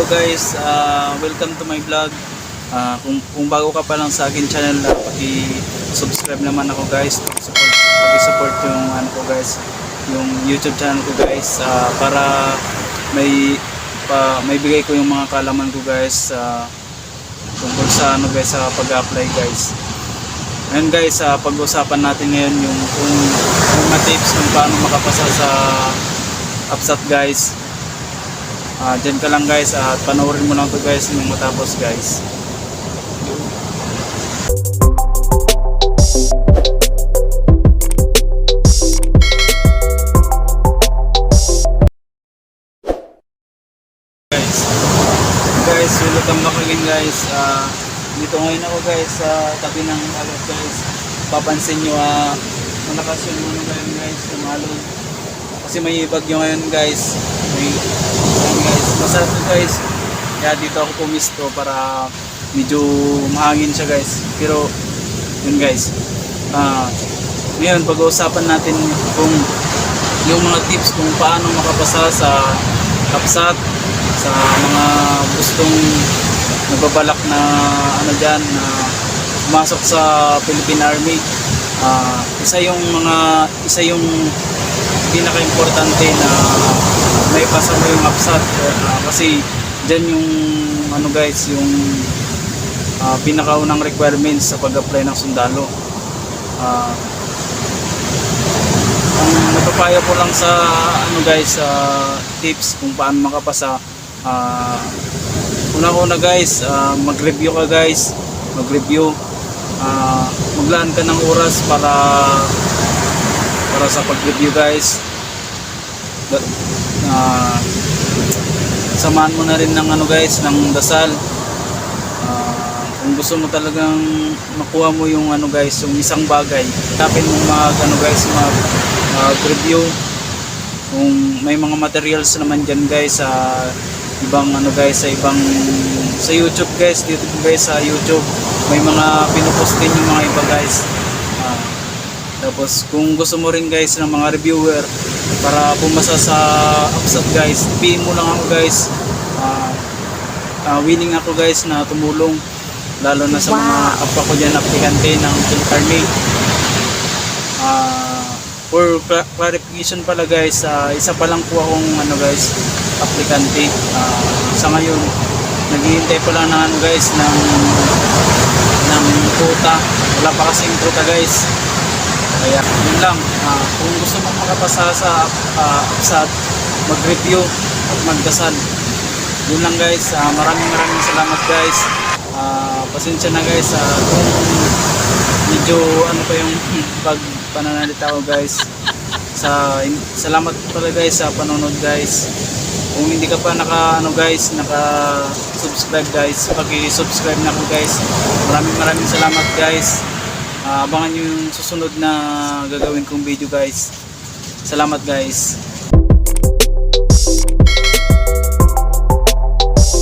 Hello guys, welcome to my vlog. Kung bago ka pa lang sa akin channel, paki-subscribe naman ako guys. Paki-support yung ano ko guys, yung YouTube channel ko guys, para may bigay ko yung mga kalaman ko guys, tungkol sa ano guys, sa pag-apply guys. Ngayon guys, pag-usapan natin ngayon yung mga tips kung paano makapasa sa APSAT guys. Dyan ka lang guys, at panoorin mo lang to guys nung matapos guys. Guys, welcome back again guys. Dito ngayon ako guys sa tabi ng alot guys. Papansin nyo, malakas yung ano ngayon guys, yung alot. Kasi may bagyo ngayon guys. Masarap to guys. Kaya dito ako pumisto para medyo mahangin siya guys. Pero yun guys, ngayon pag-uusapan natin kung yung mga tips kung paano makapasa sa APSAT, sa mga gustong nagbabalak na ano dyan, na pumasok sa Philippine Army. Isa yung pinaka-importante na may pasa mo yung APSAT, kasi dyan yung ano guys, yung pinakaunang requirements sa pag-apply ng sundalo. Ang napapayo ko lang sa ano guys, tips kung paano makapasa, una guys, mag-review ka guys, maglaan ka ng oras para sa pag-review guys. Samahan mo na rin ng ano guys, ng dasal. Kung gusto mo talagang makuha mo yung ano guys, yung isang bagay, tapin mo mag-review. Kung may mga materials naman dyan guys, sa ibang ano guys, sa YouTube guys, dito guys sa YouTube may mga pinupost din yung mga iba guys. Tapos kung gusto mo rin guys ng mga reviewer para pumasa sa APSAT guys, PM mo lang ako guys. Willing ako guys na tumulong, lalo na sa mga kapwa ko dyan aplikante ng Philippine Army. For clarification pala guys, isa pa lang po akong ano guys, aplikante. Sa ngayon naghihintay pa lang ng ano guys, ng quota. Wala pa kasing quota guys. Kaya yun lang, kung gusto mong makapasa sa APSAT, mag-review at magdasal. Yun lang guys, maraming salamat guys. Pasensya na guys kung medyo ano pa yung pananalita ko guys. Salamat pala guys sa panonood guys. Kung hindi ka pa naka-subscribe guys, paki-subscribe na ako guys. Maraming salamat guys. Abangan nyo yung susunod na gagawin kong video guys. Salamat guys.